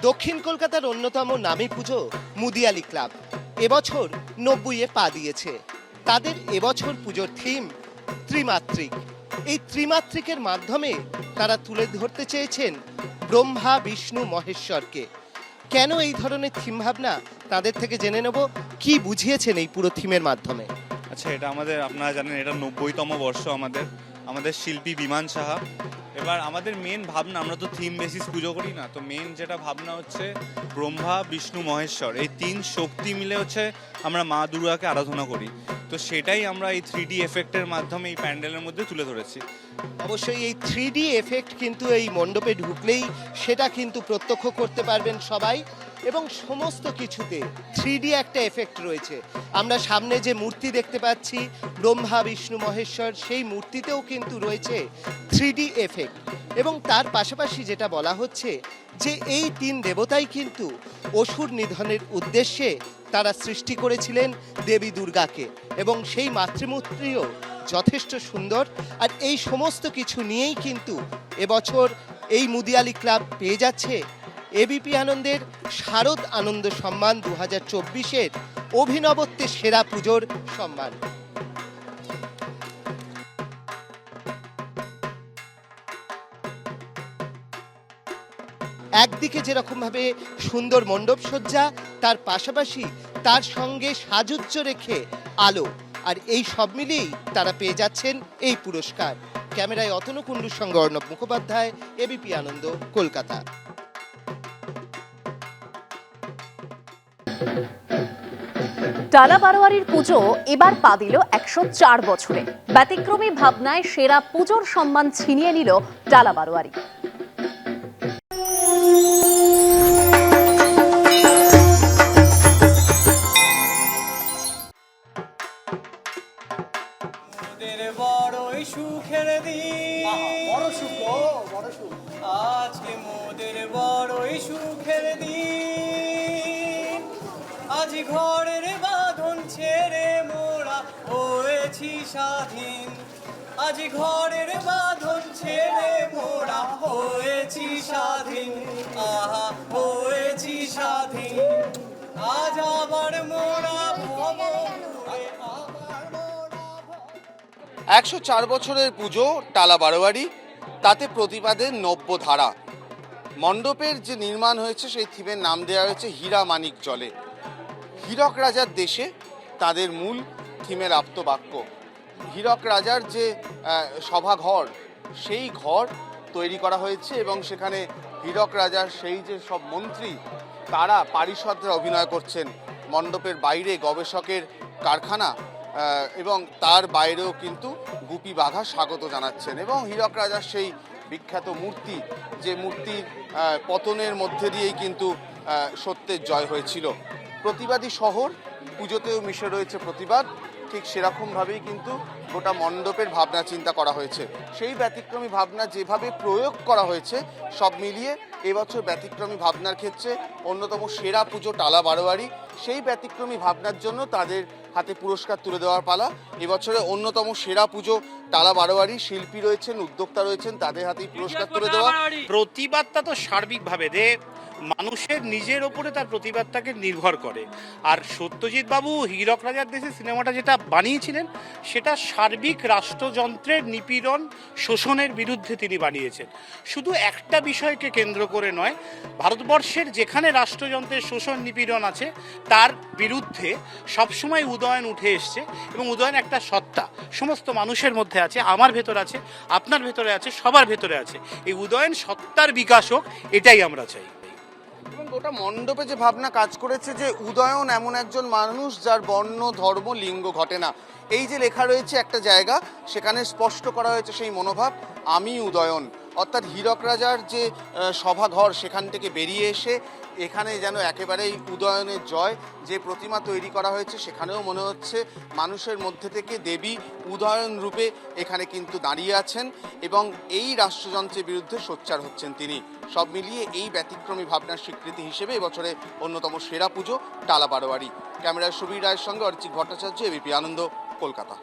দক্ষিণ কলকাতার অন্যতম নামী পুজো মুদিয়ালি ক্লাব এবছর 90-এ পা দিয়েছে। তাদের এবছর পুজোর থিম ত্রিমাত্রিক। এই ত্রিমাত্রিকের মাধ্যমে তারা তুলে ধরতে চেয়েছেন ব্রহ্মা বিষ্ণু মহেশ্বরকে। কেন এই ধরনের থিম ভাবনা, তাদের থেকে জেনে নেব কি বুঝিয়েছেন এই পুরো থিমের মাধ্যমে। আচ্ছা, এটা আমাদের, আপনারা জানেন, এটা 90তম বর্ষ আমাদের শিল্পী বিমান সাহা। এবার আমাদের মেন ভাবনা, আমরা তো থিম বেসিস পুজো করি না, তো মেন যেটা ভাবনা হচ্ছে ব্রহ্মা বিষ্ণু মহেশ্বর, এই তিন শক্তি মিলে হচ্ছে আমরা মা দুর্গাকে আরাধনা করি। তো সেটাই আমরা এই 3D এফেক্টের মাধ্যমে এই প্যান্ডেলের মধ্যে তুলে ধরেছি। অবশ্যই এই 3D এফেক্ট কিন্তু এই মণ্ডপে ঢুকলেই সেটা কিন্তু প্রত্যক্ষ করতে পারবেন সবাই, এবং সমস্ত কিছুতে 3D একটা এফেক্ট রয়েছে। আমরা সামনে যে মূর্তি দেখতে পাচ্ছি ব্রহ্মা বিষ্ণু মহেশ্বর, সেই মূর্তিতেও কিন্তু রয়েছে 3D এফেক্ট। এবং তার পাশাপাশি যেটা বলা হচ্ছে যে এই তিন দেবতাই কিন্তু অসুর নিধনের উদ্দেশ্যে তারা সৃষ্টি করেছিলেন দেবী দুর্গাকে, এবং সেই মাতৃমূর্তিও যথেষ্ট সুন্দর। আর এই সমস্ত কিছু নিয়েই কিন্তু এবছর এই মুদিয়ালি ক্লাব পেয়ে যাচ্ছে এবিপি আনন্দের শারদ আনন্দ সম্মান 2024-এর অভিনবত্বের সেরা পুজোর সম্মান। একদিকে যেরকমভাবে সুন্দর মণ্ডপ সজ্জা, তার পাশাপাশি তার সঙ্গে সাজুজ্য রেখে আলো, আর এই সব মিলিয়েই তারা পেয়ে যাচ্ছেন এই পুরস্কার। ক্যামেরায় অতনু কুণ্ডুর সঙ্গে অর্ণব মুখোপাধ্যায়, এবিপি আনন্দ, কলকাতা। টালা বারোয়ারির পুজো এবার পা দিল 104 বছরে। ব্যতিক্রমী ভাবনায় সেরা পুজোর সম্মান ছিনিয়ে নিল টালা বারোয়ারি। বড়ই সুখের দিন, আজকে মোদের বড়ই সুখের দিন। আজ ঘরের বাঁধন ছেড়ে মোরা হয়েছি স্বাধীন। আজ ঘরের বাঁধন ছেড়ে মোরা হয়েছি স্বাধীন। আহা, হয়েছি স্বাধীন। আজ আবার মোরা ভব 104 বছরের পুজো টালা বারোয়ারি, তাতে প্রতিবাদের নব্য ধারা। মণ্ডপের যে নির্মাণ হয়েছে সেই থিমের নাম দেওয়া হয়েছে হীরা মানিক জলে। হীরক রাজার দেশে তাদের মূল থিমের আপ্তবাক্য। হীরক রাজার যে সভাঘর, সেই ঘর তৈরি করা হয়েছে, এবং সেখানে হীরক রাজার সেই যে সব মন্ত্রী, তারা পারিষদরা অভিনয় করছেন। মণ্ডপের বাইরে গবেষকের কারখানা এবং তার বাইরেও কিন্তু গুপি বাঘা স্বাগত জানাচ্ছেন। এবং হীরক রাজার সেই বিখ্যাত মূর্তি, যে মূর্তির পতনের মধ্যে দিয়েই কিন্তু সত্যের জয় হয়েছিল। প্রতিবাদী শহর, পুজোতেও মিশে রয়েছে প্রতিবাদ, ঠিক সেরকমভাবেই কিন্তু গোটা মণ্ডপের ভাবনা চিন্তা করা হয়েছে। সেই ব্যতিক্রমী ভাবনা যেভাবে প্রয়োগ করা হয়েছে, সব মিলিয়ে এবছর ব্যতিক্রমী ভাবনার ক্ষেত্রে অন্যতম সেরা পুজো টালা বারোয়ারি। সেই ব্যতিক্রমী ভাবনার জন্য তাদের হাতে পুরস্কার তুলে দেওয়ার পালা। এবছরে অন্যতম সেরা পুজো টালা বারোয়ারি, শিল্পী রয়েছেন, উদ্যোক্তা রয়েছেন, তাদের হাতেই পুরস্কার তুলে দেওয়া। প্রতিবাদটা তো সার্বিকভাবে মানুষের নিজের ওপরে তার প্রতিবাদটাকে নির্ভর করে। আর সত্যজিৎ বাবু হীরক রাজার দেশে সিনেমাটা যেটা বানিয়েছিলেন, সেটা সার্বিক রাষ্ট্রযন্ত্রের নিপীড়ন, শোষণের বিরুদ্ধে তিনি বানিয়েছেন। শুধু একটা বিষয়কে কেন্দ্র করে নয়, ভারতবর্ষের যেখানে রাষ্ট্রযন্ত্রের শোষণ নিপীড়ন আছে তার বিরুদ্ধে সবসময় উদয়ন উঠে এসছে। এবং উদয়ন একটা সত্তা, সমস্ত মানুষের মধ্যে আছে, আমার ভেতর আছে, আপনার ভেতরে আছে, সবার ভেতরে আছে। এই উদয়ন সত্তার বিকাশ হোক, এটাই আমরা চাই। এবং গোটা মণ্ডপে যে ভাবনা কাজ করেছে যে উদয়ন এমন একজন মানুষ যার বর্ণ, ধর্ম, লিঙ্গ ঘটে না। এই যে লেখা রয়েছে একটা জায়গা, সেখানে স্পষ্ট করা হয়েছে সেই মনোভাব, আমি উদয়ন। অর্থাৎ হীরক রাজার যে সভাঘর, সেখান থেকে বেরিয়ে এসে এখানে যেন একেবারেই উদয়নের জয়। যে প্রতিমা তৈরি করা হয়েছে, সেখানেও মনে হচ্ছে মানুষের মধ্যে থেকে দেবী উদয়ন রূপে এখানে কিন্তু দাঁড়িয়ে আছেন, এবং এই রাষ্ট্রযন্ত্রের বিরুদ্ধে সোচ্চার হচ্ছেন তিনি। সব মিলিয়ে এই ব্যতিক্রমী ভাবনার স্বীকৃতি হিসেবে এবছরে অন্যতম সেরা পুজো টালা বারোয়ারি। ক্যামেরায় সুবীর রায়ের সঙ্গে অরিজিৎ ভট্টাচার্য, এবিপি আনন্দ, কলকাতা।